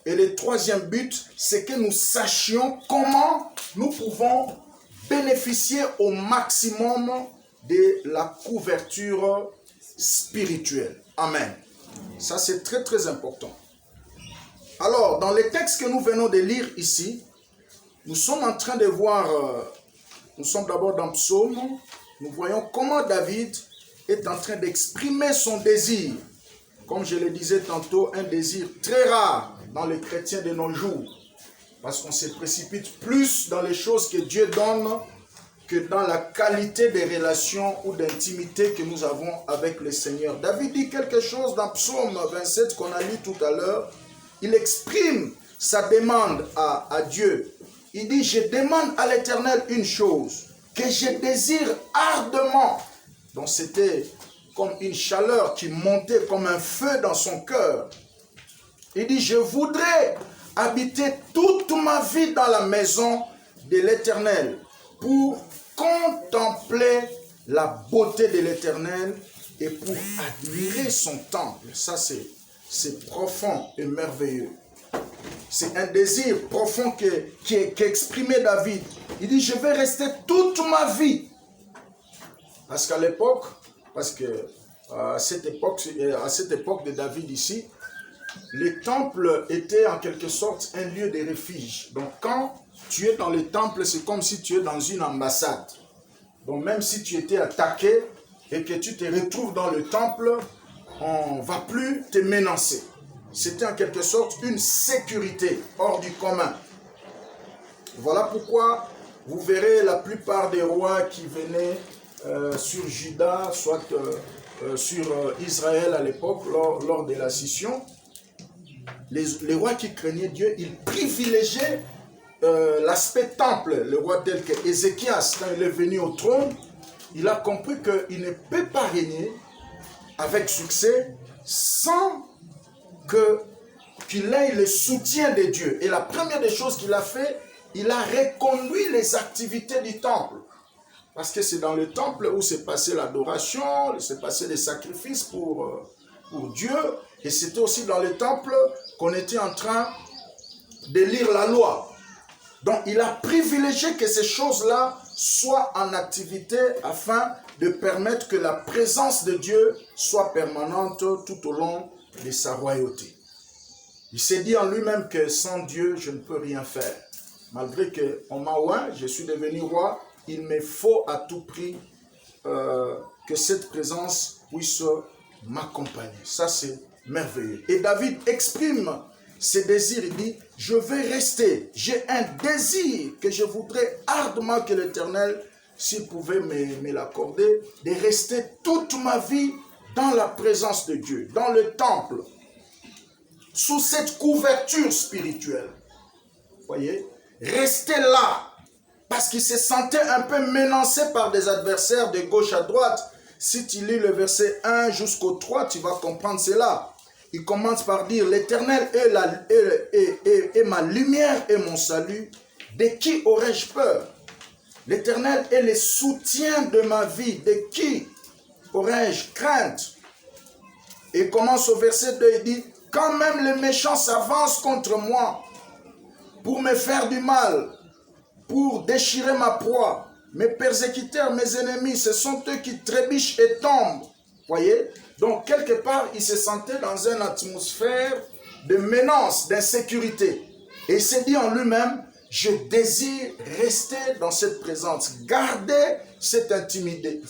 Et le troisième but, c'est que nous sachions comment nous pouvons bénéficier au maximum de la couverture spirituelle. Amen. Ça, c'est très, très important. Alors, dans les textes que nous venons de lire ici, nous sommes en train de voir, nous sommes d'abord dans Psaume, nous voyons comment David est en train d'exprimer son désir. Comme je le disais tantôt, un désir très rare dans les chrétiens de nos jours. Parce qu'on se précipite plus dans les choses que Dieu donne que dans la qualité des relations ou d'intimité que nous avons avec le Seigneur. David dit quelque chose dans Psaume 27 qu'on a lu tout à l'heure. Il exprime sa demande à Dieu. Il dit, je demande à l'Éternel une chose, que je désire ardemment. Donc c'était comme une chaleur qui montait comme un feu dans son cœur. Il dit, je voudrais habiter toute ma vie dans la maison de l'Éternel pour contempler la beauté de l'Éternel et pour admirer son temple. Ça, c'est profond et merveilleux. C'est un désir profond qu'exprimait David. Il dit, je vais rester toute ma vie. Parce qu'à l'époque, à cette époque de David ici, les temples étaient en quelque sorte un lieu de refuge. Donc quand tu es dans le temple, c'est comme si tu es dans une ambassade. Donc même si tu étais attaqué et que tu te retrouves dans le temple, on ne va plus te menacer. C'était en quelque sorte une sécurité hors du commun. Voilà pourquoi vous verrez la plupart des rois qui venaient sur Juda, soit sur Israël à l'époque, lors de la scission. Les rois qui craignaient Dieu, ils privilégiaient l'aspect temple. Le roi tel que Ézéchias, quand il est venu au trône, il a compris qu'il ne peut pas régner avec succès sans qu'il ait le soutien de Dieu. Et la première des choses qu'il a fait, il a reconduit les activités du temple. Parce que c'est dans le temple où s'est passée l'adoration, s'est passé les sacrifices pour Dieu. Et c'était aussi dans le temple qu'on était en train de lire la loi. Donc il a privilégié que ces choses-là soient en activité afin de permettre que la présence de Dieu soit permanente tout au long de sa royauté. Il s'est dit en lui-même que sans Dieu, je ne peux rien faire. Malgré qu'on m'a oint, je suis devenu roi, il me faut à tout prix que cette présence puisse m'accompagner. Ça, c'est merveilleux. Et David exprime ses désirs. Il dit, je vais rester. J'ai un désir que je voudrais ardemment que l'Éternel, s'il pouvait me l'accorder, de rester toute ma vie dans la présence de Dieu, dans le temple, sous cette couverture spirituelle. Voyez, rester là, parce qu'il se sentait un peu menacé par des adversaires de gauche à droite. Si tu lis le verset 1 jusqu'au 3, tu vas comprendre cela. Il commence par dire, l'Éternel est ma lumière et mon salut. De qui aurais-je peur? L'Éternel est le soutien de ma vie. De qui aurais-je crainte? Et il commence au verset 2, il dit, quand même les méchants s'avancent contre moi pour me faire du mal, pour déchirer ma proie, mes persécuteurs, mes ennemis, ce sont eux qui trébuchent et tombent. Voyez? Donc, quelque part, il se sentait dans une atmosphère de menace, d'insécurité. Et il s'est dit en lui-même, je désire rester dans cette présence, garder cette intimité,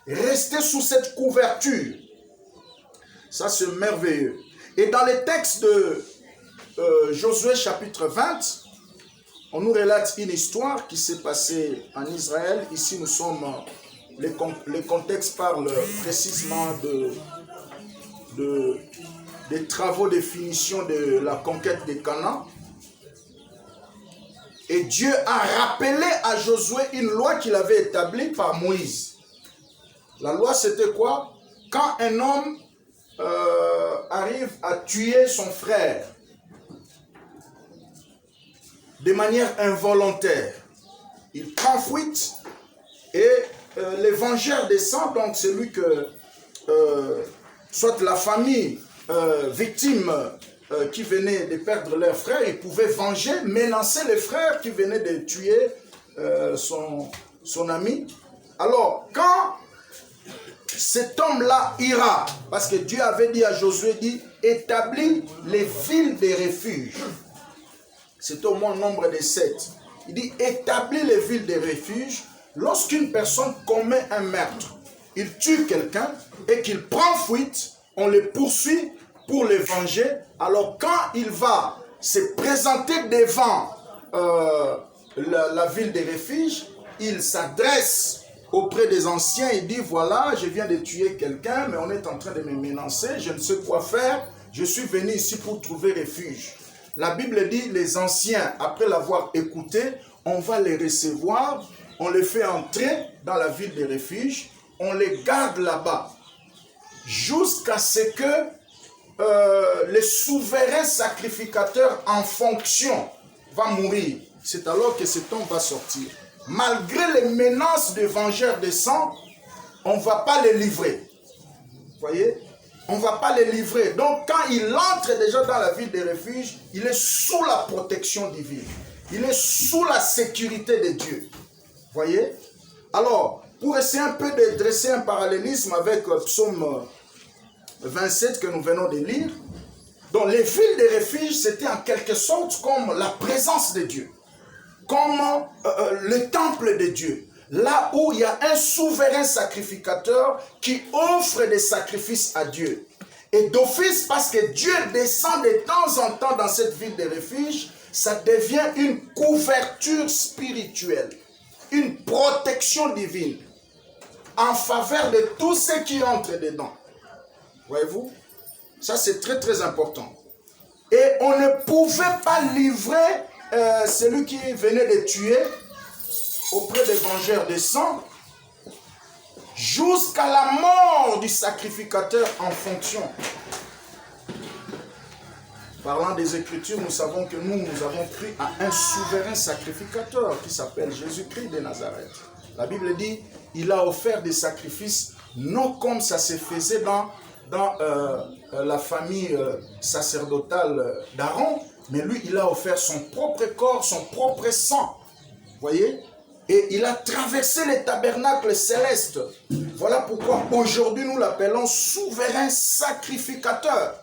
rester sous cette couverture. Ça, c'est merveilleux. Et dans les textes de Josué chapitre 20, on nous relate une histoire qui s'est passée en Israël. Ici, nous sommes... Le contexte parle précisément des travaux de finition de la conquête de Canaan. Et Dieu a rappelé à Josué une loi qu'il avait établie par Moïse. La loi, c'était quoi? Quand un homme arrive à tuer son frère de manière involontaire, il prend fuite et le vengeur descend, donc celui que soit la famille victime qui venaient de perdre leur frère, il pouvait venger, menacer les frères qui venaient de tuer son ami. Alors, quand cet homme-là ira, parce que Dieu avait dit à Josué, dit, établis les villes de refuge. C'est au moins nombre de 7. Il dit, établis les villes de refuge. Lorsqu'une personne commet un meurtre, il tue quelqu'un et qu'il prend fuite, on le poursuit pour le venger. Alors quand il va se présenter devant la ville de refuge, il s'adresse auprès des anciens, il dit, voilà, je viens de tuer quelqu'un, mais on est en train de me menacer, je ne sais quoi faire, je suis venu ici pour trouver refuge. La Bible dit, les anciens, après l'avoir écouté, on va les recevoir, on les fait entrer dans la ville de refuge, on les garde là-bas, jusqu'à ce que le souverain sacrificateur en fonction va mourir. C'est alors que cet homme va sortir. Malgré les menaces de vengeurs de sang, on ne va pas les livrer. Vous voyez? On ne va pas les livrer. Donc quand il entre déjà dans la ville de refuge, il est sous la protection divine. Il est sous la sécurité de Dieu. Vous voyez? Alors, pour essayer un peu de dresser un parallélisme avec Psaume 27 que nous venons de lire, donc les villes de refuge, c'était en quelque sorte comme la présence de Dieu. Comme le temple de Dieu, là où il y a un souverain sacrificateur qui offre des sacrifices à Dieu. Et d'office, parce que Dieu descend de temps en temps dans cette ville de refuge, ça devient une couverture spirituelle, une protection divine en faveur de tous ceux qui entrent dedans. Voyez-vous? Ça, c'est très très important. Et on ne pouvait pas livrer celui qui venait de tuer auprès des vengeurs de sang jusqu'à la mort du sacrificateur en fonction. Parlant des Écritures, nous savons que nous avons cru à un souverain sacrificateur qui s'appelle Jésus-Christ de Nazareth. La Bible dit, il a offert des sacrifices non comme ça se faisait dans la famille sacerdotale d'Aaron, mais lui, il a offert son propre corps, son propre sang. Voyez? Et il a traversé les tabernacles célestes. Voilà pourquoi aujourd'hui nous l'appelons souverain sacrificateur.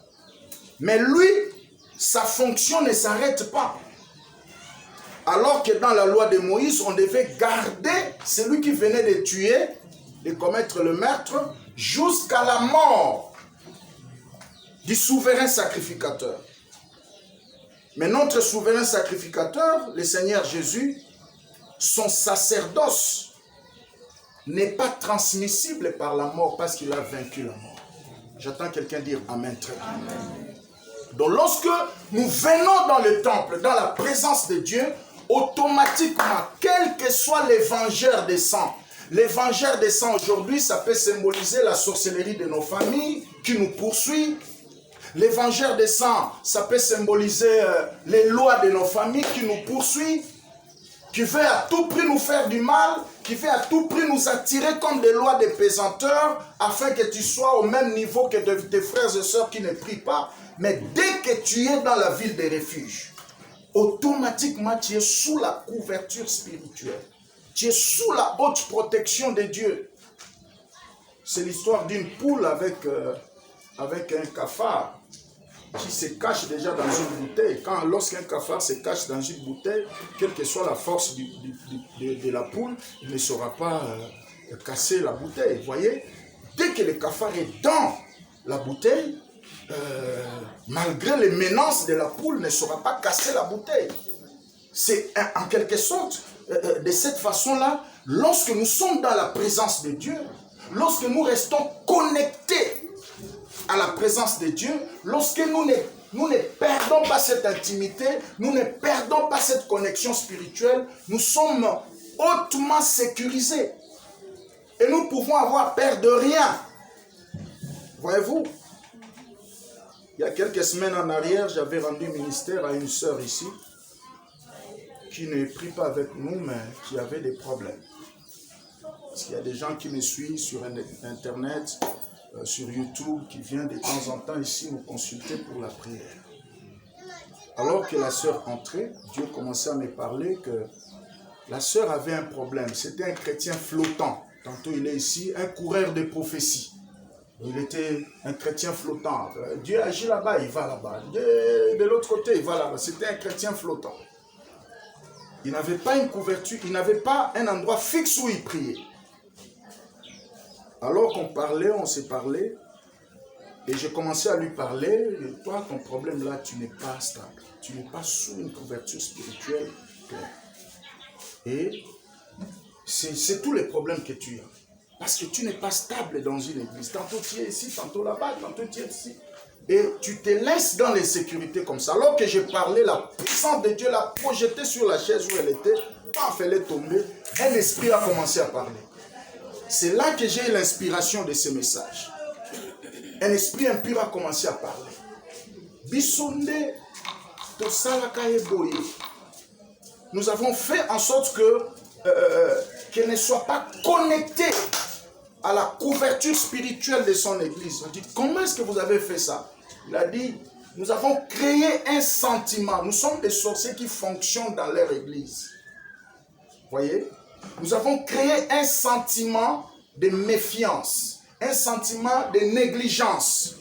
Mais lui, sa fonction ne s'arrête pas. Alors que dans la loi de Moïse, on devait garder celui qui venait de tuer, de commettre le meurtre, jusqu'à la mort du souverain sacrificateur. Mais notre souverain sacrificateur, le Seigneur Jésus, son sacerdoce n'est pas transmissible par la mort parce qu'il a vaincu la mort. J'attends quelqu'un dire Amen. Très bien. Amen. Donc lorsque nous venons dans le temple, dans la présence de Dieu, automatiquement, quel que soit les vengeurs des sangs, les vengeurs des sangs aujourd'hui, ça peut symboliser la sorcellerie de nos familles qui nous poursuit. Les vengeurs des sangs, ça peut symboliser les lois de nos familles qui nous poursuivent, qui veut à tout prix nous faire du mal, qui veut à tout prix nous attirer comme des lois de pesanteurs, afin que tu sois au même niveau que tes frères et sœurs qui ne prient pas. Mais dès que tu es dans la ville des refuges, automatiquement tu es sous la couverture spirituelle. Tu es sous la haute protection de Dieu. C'est l'histoire d'une poule avec un cafard qui se cache déjà dans une bouteille. Lorsqu'un cafard se cache dans une bouteille, quelle que soit la force de la poule, il ne saura pas casser la bouteille. Vous voyez? Dès que le cafard est dans la bouteille, malgré les menaces de la poule, ne saura pas casser la bouteille. C'est en quelque sorte, de cette façon-là, lorsque nous sommes dans la présence de Dieu, lorsque nous restons connectés à la présence de Dieu, lorsque nous ne perdons pas cette intimité, nous ne perdons pas cette connexion spirituelle, nous sommes hautement sécurisés. Et nous pouvons avoir peur de rien. Voyez-vous? Il y a quelques semaines en arrière, j'avais rendu ministère à une sœur ici, qui ne prie pas avec nous, mais qui avait des problèmes. Parce qu'il y a des gens qui me suivent sur Internet, sur YouTube, qui viennent de temps en temps ici nous consulter pour la prière. Alors que la sœur entrait, Dieu commençait à me parler que la sœur avait un problème. C'était un chrétien flottant. Tantôt il est ici, un coureur de prophéties. Il était un chrétien flottant. Dieu agit là-bas, il va là-bas. De l'autre côté, il va là-bas. C'était un chrétien flottant. Il n'avait pas une couverture, il n'avait pas un endroit fixe où il priait. Alors qu'on parlait, on s'est parlé, et j'ai commencé à lui parler. Toi, ton problème là, tu n'es pas stable. Tu n'es pas sous une couverture spirituelle claire. Et c'est tous les problèmes que tu as. Parce que tu n'es pas stable dans une église. Tantôt tu es ici, tantôt là-bas, tantôt tu es ici. Et tu te laisses dans l'insécurité comme ça. Alors que j'ai parlé, la puissance de Dieu l'a projetée sur la chaise où elle était. Paf, elle est tombée. Un esprit a commencé à parler. C'est là que j'ai eu l'inspiration de ce message. Un esprit impur a commencé à parler. Bisonde, Tosalakaye Boye. Nous avons fait en sorte qu'elle ne soit pas connectée à la couverture spirituelle de son église. On dit, comment est-ce que vous avez fait ça? Il a dit, nous avons créé un sentiment. Nous sommes des sorciers qui fonctionnent dans leur église. Voyez? Nous avons créé un sentiment de méfiance, un sentiment de négligence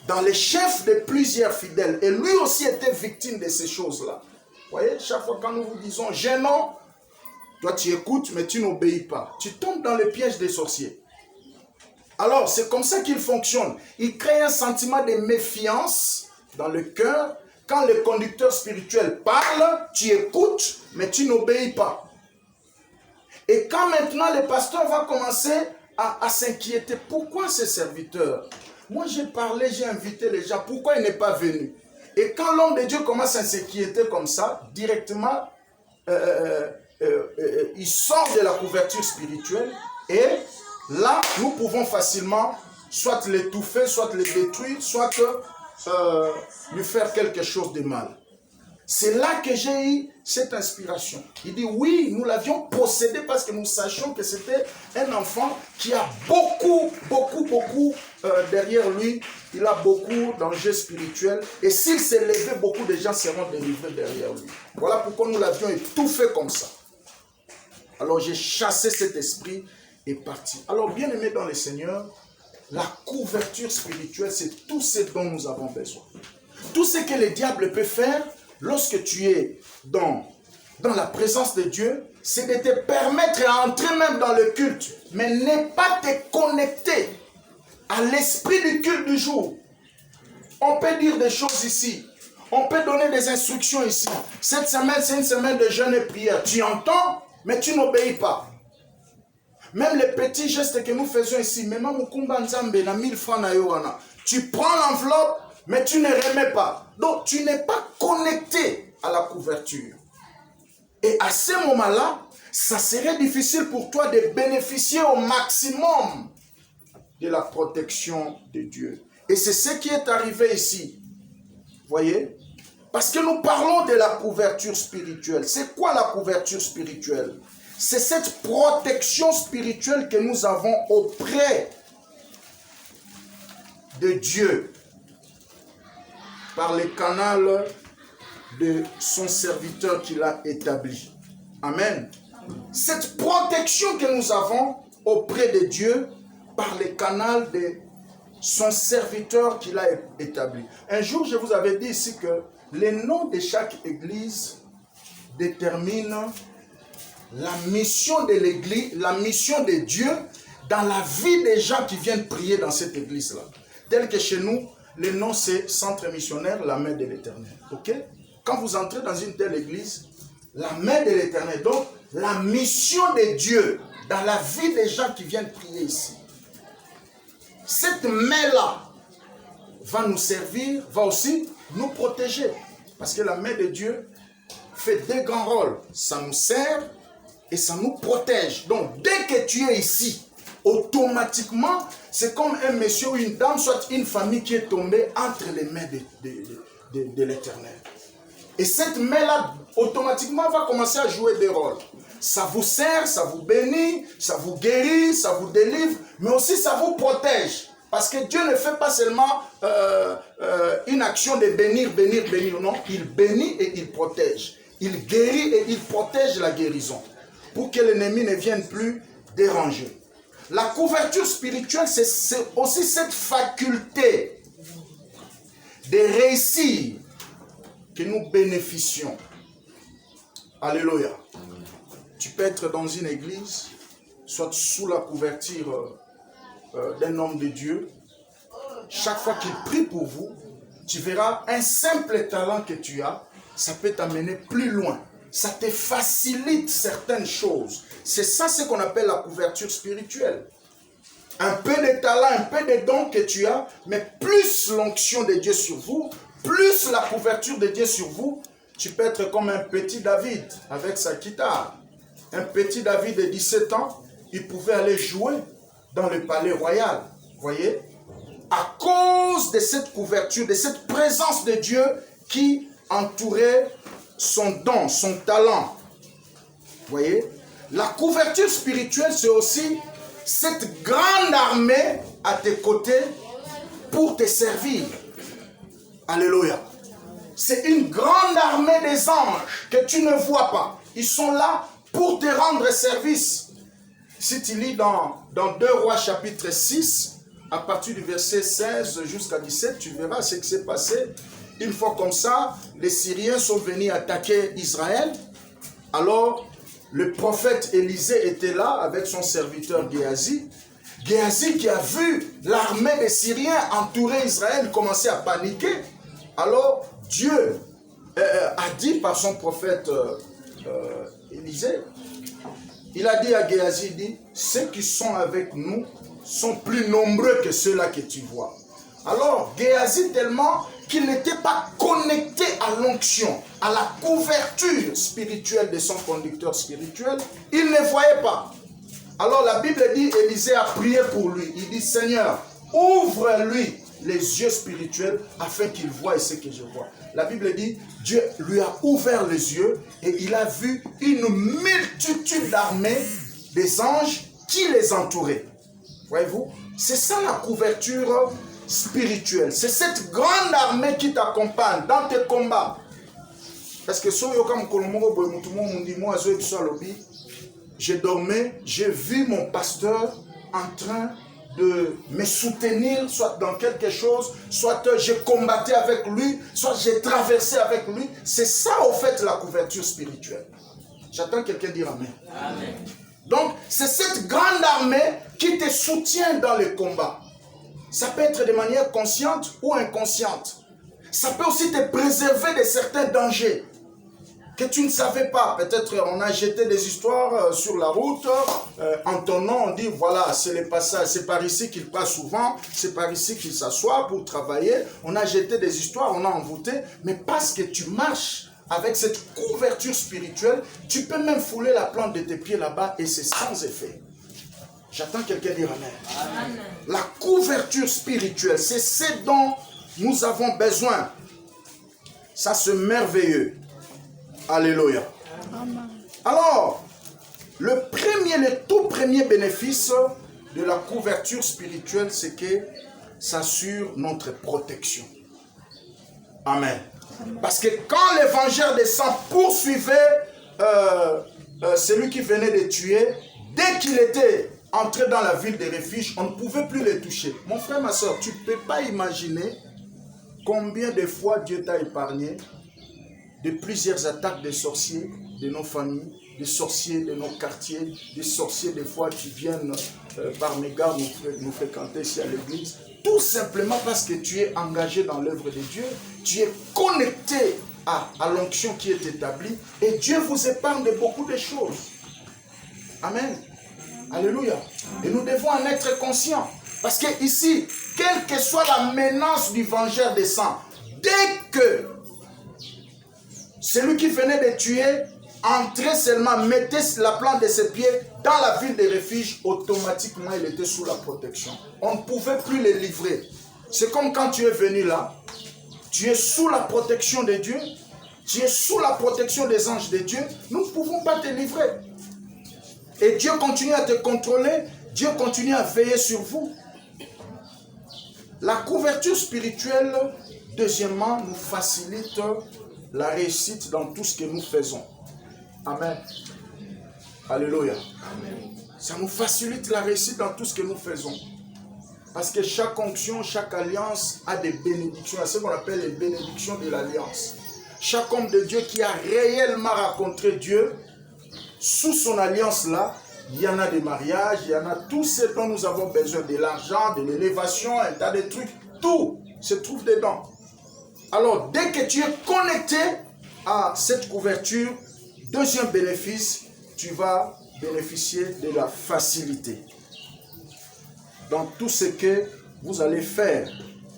dans les chefs de plusieurs fidèles. Et lui aussi était victime de ces choses-là. Voyez, chaque fois quand nous vous disons « gênant », toi tu écoutes mais tu n'obéis pas. Tu tombes dans le piège des sorciers. Alors c'est comme ça qu'il fonctionne. Il crée un sentiment de méfiance dans le cœur. Quand le conducteur spirituel parle, tu écoutes mais tu n'obéis pas. Et quand maintenant le pasteur va commencer à s'inquiéter, pourquoi ce serviteur? Moi j'ai parlé, j'ai invité les gens, pourquoi il n'est pas venu? Et quand l'homme de Dieu commence à s'inquiéter comme ça, directement, il sort de la couverture spirituelle. Et là, nous pouvons facilement soit l'étouffer, soit le détruire, soit lui faire quelque chose de mal. C'est là que j'ai eu cette inspiration. Il dit oui, nous l'avions possédé parce que nous sachions que c'était un enfant qui a beaucoup derrière lui. Il a beaucoup d'enjeux spirituels. Et s'il s'est levé, beaucoup de gens seront délivrés derrière lui. Voilà pourquoi nous l'avions étouffé comme ça. Alors j'ai chassé cet esprit et parti. Alors bien aimé dans le Seigneur, la couverture spirituelle, c'est tout ce dont nous avons besoin. Tout ce que le diable peut faire, lorsque tu es dans la présence de Dieu, c'est de te permettre d'entrer même dans le culte, mais ne pas te connecter à l'esprit du culte du jour. On peut dire des choses ici, on peut donner des instructions ici. Cette semaine, c'est une semaine de jeûne et prière. Tu entends, mais tu n'obéis pas. Même les petits gestes que nous faisons ici, même Mukumba Nzambe na 1000 francs na yowana, tu prends l'enveloppe, mais tu ne remets pas. Donc, tu n'es pas connecté à la couverture. Et à ce moment-là, ça serait difficile pour toi de bénéficier au maximum de la protection de Dieu. Et c'est ce qui est arrivé ici. Voyez? Parce que nous parlons de la couverture spirituelle. C'est quoi la couverture spirituelle? C'est cette protection spirituelle que nous avons auprès de Dieu par le canal de son serviteur qu'il a établi. Amen. Cette protection que nous avons auprès de Dieu par le canal de son serviteur qu'il a établi. Un jour, je vous avais dit ici que le nom de chaque église détermine la mission de l'église, la mission de Dieu dans la vie des gens qui viennent prier dans cette église-là. Tel que chez nous, le nom c'est Centre missionnaire, la main de l'Éternel. Ok? Quand vous entrez dans une telle église, la main de l'Éternel, donc la mission de Dieu dans la vie des gens qui viennent prier ici. Cette main-là va nous servir, va aussi nous protéger. Parce que la main de Dieu fait deux grands rôles. Ça nous sert et ça nous protège. Donc, dès que tu es ici, automatiquement, c'est comme un monsieur ou une dame, soit une famille qui est tombée entre les mains de l'Éternel. Et cette main-là, automatiquement, va commencer à jouer des rôles. Ça vous sert, ça vous bénit, ça vous guérit, ça vous délivre, mais aussi ça vous protège. Parce que Dieu ne fait pas seulement une action de bénir, bénir, bénir. Non, il bénit et il protège. Il guérit et il protège la guérison. Pour que l'ennemi ne vienne plus déranger. La couverture spirituelle, c'est aussi cette faculté de réussir que nous bénéficions. Alléluia. Tu peux être dans une église, soit sous la couverture d'un homme de Dieu. Chaque fois qu'il prie pour vous, tu verras un simple talent que tu as, ça peut t'amener plus loin. Ça te facilite certaines choses. C'est ça ce qu'on appelle la couverture spirituelle. Un peu de talent, un peu de dons que tu as, mais plus l'onction de Dieu sur vous, plus la couverture de Dieu sur vous, tu peux être comme un petit David avec sa guitare. Un petit David de 17 ans, il pouvait aller jouer dans le palais royal. Voyez? À cause de cette couverture, de cette présence de Dieu qui entourait son don, son talent. Voyez? La couverture spirituelle, c'est aussi cette grande armée à tes côtés pour te servir. Alléluia. C'est une grande armée des anges que tu ne vois pas. Ils sont là pour te rendre service. Si tu lis dans 2 Rois chapitre 6, à partir du verset 16 jusqu'à 17, tu verras ce qui s'est passé. Une fois comme ça, les Syriens sont venus attaquer Israël. Alors, le prophète Élisée était là avec son serviteur Géasi. Géasi qui a vu l'armée des Syriens entourer Israël commencer à paniquer. Alors, Dieu a dit par son prophète Élisée, il a dit à Géasi, dit, ceux qui sont avec nous sont plus nombreux que ceux-là que tu vois. Alors, Géasi, tellement qu'il n'était pas connecté à l'onction, à la couverture spirituelle de son conducteur spirituel, il ne voyait pas. Alors la Bible dit, Élisée a prié pour lui. Il dit, Seigneur, ouvre-lui les yeux spirituels afin qu'il voie ce que je vois. La Bible dit, Dieu lui a ouvert les yeux et il a vu une multitude d'armées des anges qui les entouraient. Voyez-vous, c'est ça la couverture spirituelle. C'est cette grande armée qui t'accompagne dans tes combats. Parce que je dormais, j'ai vu mon pasteur en train de me soutenir, soit dans quelque chose, soit j'ai combattu avec lui, soit j'ai traversé avec lui. C'est ça, au fait, la couverture spirituelle. J'attends quelqu'un dire Amen. Amen. Donc, c'est cette grande armée qui te soutient dans les combats. Ça peut être de manière consciente ou inconsciente. Ça peut aussi te préserver de certains dangers que tu ne savais pas. Peut-être on a jeté des histoires sur la route. En ton nom, on dit, voilà, c'est le passage, c'est par ici qu'il passe souvent, c'est par ici qu'il s'assoit pour travailler. On a jeté des histoires, on a envoûté. Mais parce que tu marches avec cette couverture spirituelle, tu peux même fouler la plante de tes pieds là-bas et c'est sans effet. J'attends quelqu'un dire Amen. Amen. La couverture spirituelle, c'est ce dont nous avons besoin. Ça, c'est merveilleux. Alléluia. Amen. Alors, le tout premier bénéfice de la couverture spirituelle, c'est que ça assure notre protection. Amen. Amen. Parce que quand l'évangile des saints poursuivait celui qui venait de tuer, dès qu'il était entré dans la ville de refuge, on ne pouvait plus les toucher. Mon frère, ma soeur, tu ne peux pas imaginer combien de fois Dieu t'a épargné de plusieurs attaques des sorciers de nos familles, des sorciers de nos quartiers, des sorciers des fois qui viennent par mégarde nous fréquenter ici à l'église, tout simplement parce que tu es engagé dans l'œuvre de Dieu, tu es connecté à l'onction qui est établie et Dieu vous épargne de beaucoup de choses. Amen. Alléluia. Et nous devons en être conscients. Parce que ici, quelle que soit la menace du vengeur des sangs, dès que celui qui venait de tuer entrait seulement, mettait la plante de ses pieds dans la ville de refuge, automatiquement il était sous la protection. On ne pouvait plus les livrer. C'est comme quand tu es venu là, tu es sous la protection de Dieu, tu es sous la protection des anges de Dieu, nous ne pouvons pas te livrer. Et Dieu continue à te contrôler, Dieu continue à veiller sur vous. La couverture spirituelle, deuxièmement, nous facilite la réussite dans tout ce que nous faisons. Amen. Alléluia. Amen. Ça nous facilite la réussite dans tout ce que nous faisons. Parce que chaque onction, chaque alliance a des bénédictions. C'est ce qu'on appelle les bénédictions de l'alliance. Chaque homme de Dieu qui a réellement rencontré Dieu, sous son alliance-là, il y en a des mariages, il y en a tout ce dont nous avons besoin, de l'argent, de l'élévation, un tas de trucs, tout se trouve dedans. Alors, dès que tu es connecté à cette couverture, deuxième bénéfice, tu vas bénéficier de la facilité. Dans tout ce que vous allez faire,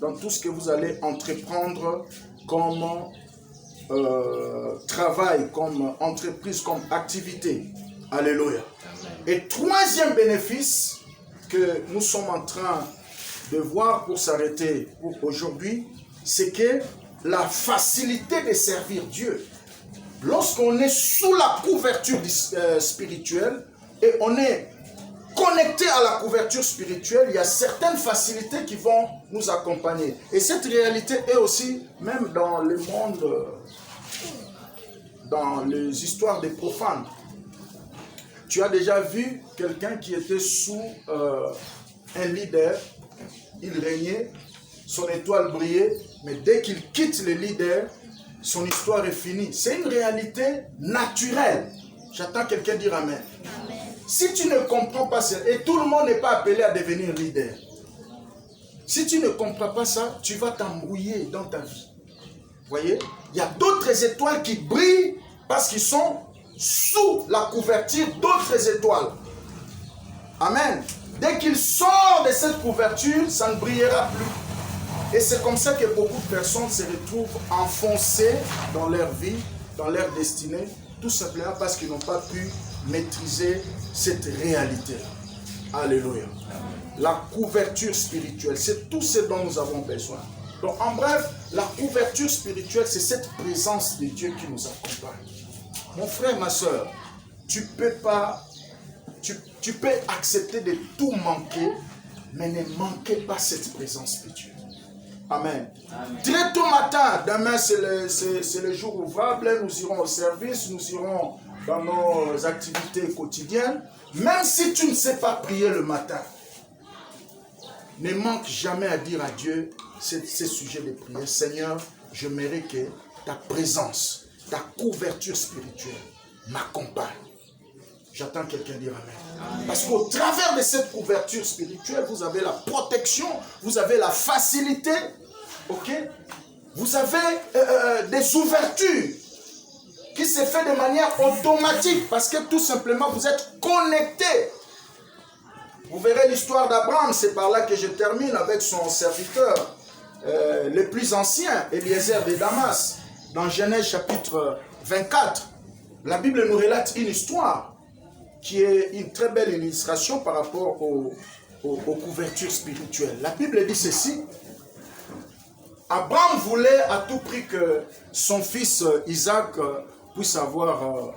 dans tout ce que vous allez entreprendre comme travail, comme entreprise, comme activité. Alléluia. Et troisième bénéfice que nous sommes en train de voir pour s'arrêter pour aujourd'hui, c'est que la facilité de servir Dieu. Lorsqu'on est sous la couverture spirituelle et on est connecté à la couverture spirituelle, il y a certaines facilités qui vont nous accompagner. Et cette réalité est aussi, même dans le monde, dans les histoires des profanes. Tu as déjà vu quelqu'un qui était sous un leader, il régnait, son étoile brillait, mais dès qu'il quitte le leader, son histoire est finie. C'est une réalité naturelle. J'attends quelqu'un dire Amen. Amen. Si tu ne comprends pas ça, et tout le monde n'est pas appelé à devenir leader. Si tu ne comprends pas ça, tu vas t'embrouiller dans ta vie. Vous voyez? Il y a d'autres étoiles qui brillent parce qu'ils sont sous la couverture d'autres étoiles. Amen. Dès qu'il sort de cette couverture, ça ne brillera plus. Et c'est comme ça que beaucoup de personnes se retrouvent enfoncées dans leur vie, dans leur destinée, tout simplement parce qu'ils n'ont pas pu maîtriser cette réalité. Alléluia. La couverture spirituelle, c'est tout ce dont nous avons besoin. Donc en bref, la couverture spirituelle, c'est cette présence de Dieu qui nous accompagne. Mon frère, ma soeur, tu peux accepter de tout manquer, mais ne manquez pas cette présence de Dieu. Amen. Amen. Très tôt matin, demain c'est le jour ouvrable, nous irons au service, nous irons dans nos activités quotidiennes. Même si tu ne sais pas prier le matin, ne manque jamais à dire à Dieu ces sujets de prière. Seigneur, je mérite que ta présence, ta couverture spirituelle m'accompagne. J'attends quelqu'un dire Amen. Parce qu'au travers de cette couverture spirituelle, vous avez la protection, vous avez la facilité, ok? Vous avez des ouvertures qui se fait de manière automatique parce que tout simplement vous êtes connecté. Vous verrez l'histoire d'Abraham, c'est par là que je termine avec son serviteur le plus ancien, Eliezer de Damas. Dans Genèse chapitre 24, la Bible nous relate une histoire qui est une très belle illustration par rapport aux couvertures spirituelles. La Bible dit ceci: Abraham voulait à tout prix que son fils Isaac puisse avoir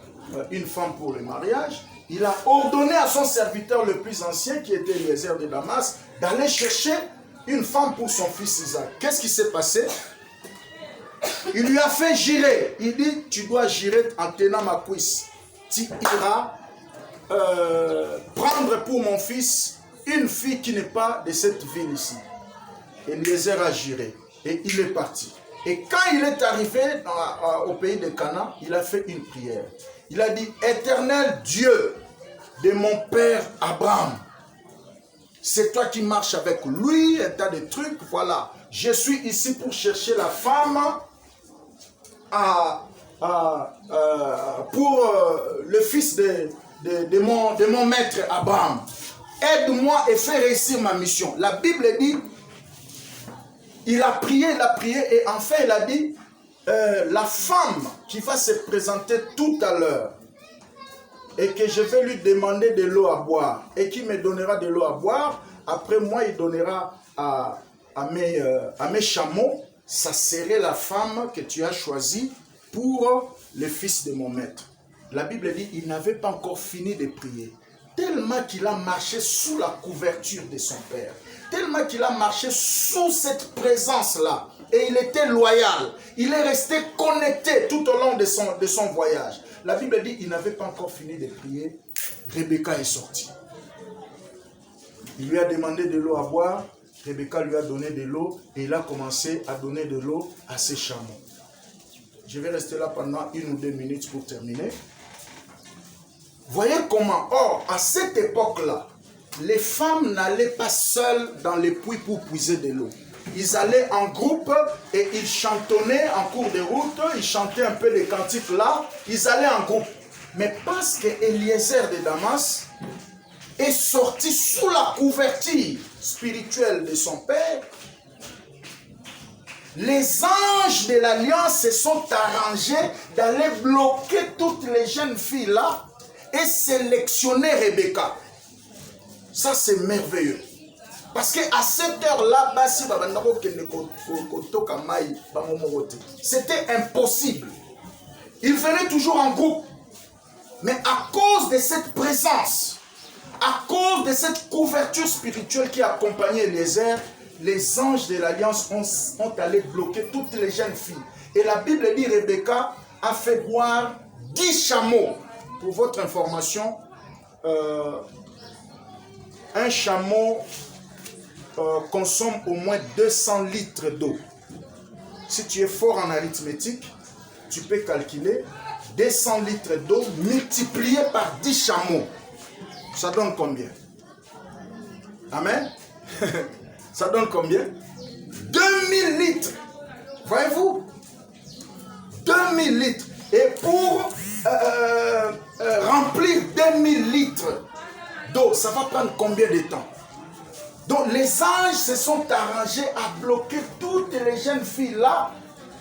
une femme pour le mariage. Il a ordonné à son serviteur le plus ancien, qui était Eliezer de Damas, d'aller chercher une femme pour son fils Isaac. Qu'est-ce qui s'est passé? Il lui a fait jurer. Il dit, tu dois jurer en tenant ma cuisse. Tu iras prendre pour mon fils une fille qui n'est pas de cette ville ici. Eliezer a juré et il est parti. Et quand il est arrivé au pays de Canaan, il a fait une prière. Il a dit, Éternel Dieu de mon père Abraham, c'est toi qui marches avec lui, un tas de trucs, voilà. Je suis ici pour chercher la femme pour le fils de mon maître Abraham. Aide-moi et fais réussir ma mission. La Bible dit, il a prié, et enfin il a dit, la femme qui va se présenter tout à l'heure, et que je vais lui demander de l'eau à boire, et qui me donnera de l'eau à boire, après moi il donnera à mes chameaux, ça serait la femme que tu as choisie pour le fils de mon maître. La Bible dit, il n'avait pas encore fini de prier, tellement qu'il a marché sous la couverture de son père. tellement qu'il a marché sous cette présence-là, et il était loyal, il est resté connecté tout au long de son voyage. La Bible dit qu'il n'avait pas encore fini de prier, Rebecca est sortie. Il lui a demandé de l'eau à boire, Rebecca lui a donné de l'eau, et il a commencé à donner de l'eau à ses chameaux. Je vais rester là pendant 1 ou 2 minutes pour terminer. Voyez comment, or, à cette époque-là, les femmes n'allaient pas seules dans les puits pour puiser de l'eau. Ils allaient en groupe et ils chantonnaient en cours de route, ils chantaient un peu les cantiques là, ils allaient en groupe. Mais parce que Eliezer de Damas est sorti sous la couverture spirituelle de son père, les anges de l'Alliance se sont arrangés d'aller bloquer toutes les jeunes filles là et sélectionner Rebecca. Ça c'est merveilleux. Parce qu'à cette heure-là, c'était impossible. Ils venaient toujours en groupe. Mais à cause de cette présence, à cause de cette couverture spirituelle qui accompagnait Eliezer, les anges de l'Alliance ont allé bloquer toutes les jeunes filles. Et la Bible dit Rebecca a fait boire 10 chameaux. Pour votre information, un chameau consomme au moins 200 litres d'eau. Si tu es fort en arithmétique, tu peux calculer 200 litres d'eau multiplié par 10 chameaux. Ça donne combien? Amen. Ça donne combien? 2000 litres. Voyez-vous? 2000 litres. Et pour remplir 2000 litres d'eau, ça va prendre combien de temps? Donc les anges se sont arrangés à bloquer toutes les jeunes filles là,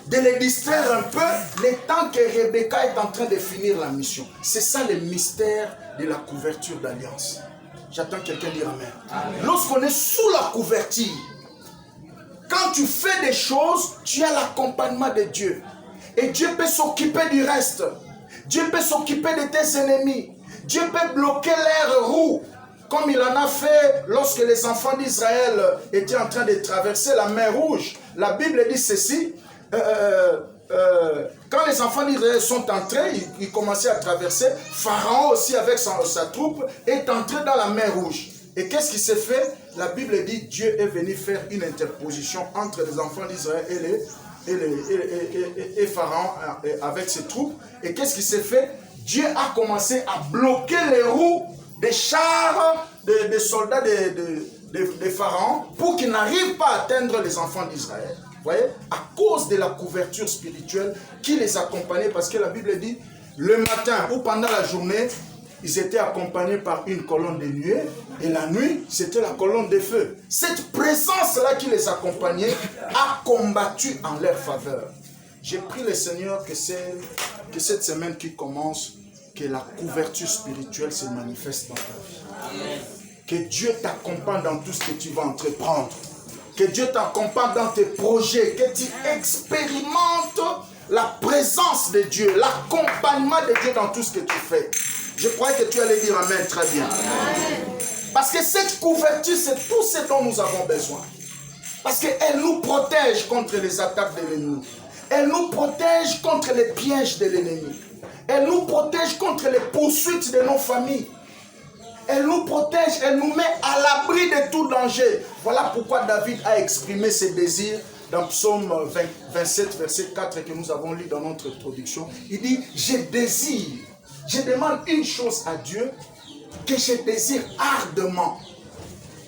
de les distraire un peu, le temps que Rebecca est en train de finir la mission. C'est ça le mystère de la couverture d'alliance. J'attends quelqu'un dire amen. Lorsqu'on est sous la couverture, quand tu fais des choses, tu as l'accompagnement de Dieu. Et Dieu peut s'occuper du reste. Dieu peut s'occuper de tes ennemis. Dieu peut bloquer l'air roux. Comme il en a fait lorsque les enfants d'Israël étaient en train de traverser la mer Rouge. La Bible dit ceci. Quand les enfants d'Israël sont entrés, ils commençaient à traverser. Pharaon aussi avec sa troupe est entré dans la mer Rouge. Et qu'est-ce qui s'est fait? La Bible dit Dieu est venu faire une interposition entre les enfants d'Israël et Pharaon avec ses troupes. Et qu'est-ce qui s'est fait? Dieu a commencé à bloquer les roues des chars des soldats de Pharaon pour qu'ils n'arrivent pas à atteindre les enfants d'Israël. Vous voyez? À cause de la couverture spirituelle qui les accompagnait, parce que la Bible dit, le matin ou pendant la journée, ils étaient accompagnés par une colonne de nuée, et la nuit, c'était la colonne de feu. Cette présence-là qui les accompagnait a combattu en leur faveur. J'ai prié le Seigneur que cette semaine qui commence, que la couverture spirituelle se manifeste dans ta vie. Amen. Que Dieu t'accompagne dans tout ce que tu vas entreprendre. Que Dieu t'accompagne dans tes projets. Que tu expérimentes la présence de Dieu, l'accompagnement de Dieu dans tout ce que tu fais. Je croyais que tu allais dire Amen, très bien. Amen. Parce que cette couverture, c'est tout ce dont nous avons besoin. Parce qu'elle nous protège contre les attaques de l'ennemi. Elle nous protège contre les pièges de l'ennemi. Elle nous protège contre les poursuites de nos familles. Elle nous protège, elle nous met à l'abri de tout danger. Voilà pourquoi David a exprimé ses désirs dans Psaume 27, verset 4 que nous avons lu dans notre introduction. Il dit, je désire, je demande une chose à Dieu que je désire ardemment.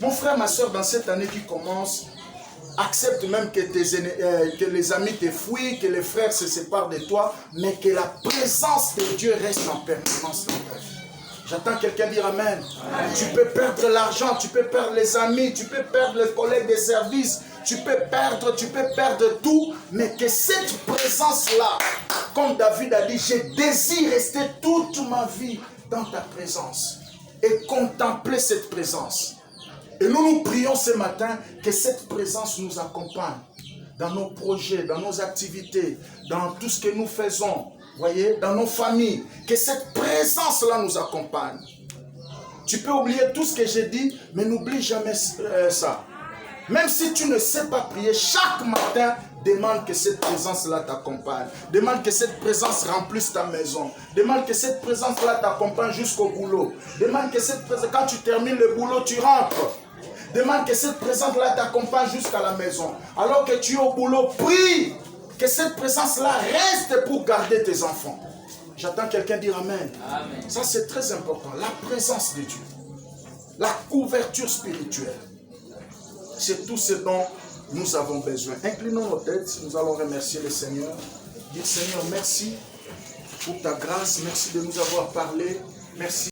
Mon frère, ma soeur, dans cette année qui commence, accepte même que les amis te fuient, que les frères se séparent de toi, mais que la présence de Dieu reste en permanence dans ta vie. J'attends quelqu'un dire Amen. Amen. Tu peux perdre l'argent, tu peux perdre les amis, tu peux perdre les collègues de service, tu peux perdre tout, mais que cette présence-là, comme David a dit, je désire rester toute ma vie dans ta présence et contempler cette présence. Et nous prions ce matin que cette présence nous accompagne dans nos projets, dans nos activités, dans tout ce que nous faisons, voyez, dans nos familles. Que cette présence-là nous accompagne. Tu peux oublier tout ce que j'ai dit, mais n'oublie jamais ça. Même si tu ne sais pas prier, chaque matin, demande que cette présence-là t'accompagne. Demande que cette présence remplisse ta maison. Demande que cette présence-là t'accompagne jusqu'au boulot. Demande que cette présence, quand tu termines le boulot, tu rentres. Demande que cette présence-là t'accompagne jusqu'à la maison. Alors que tu es au boulot, prie que cette présence-là reste pour garder tes enfants. J'attends quelqu'un dire Amen. Amen. Ça, c'est très important. La présence de Dieu. La couverture spirituelle. C'est tout ce dont nous avons besoin. Inclinons nos têtes. Nous allons remercier le Seigneur. Dire Seigneur, merci pour ta grâce. Merci de nous avoir parlé. Merci.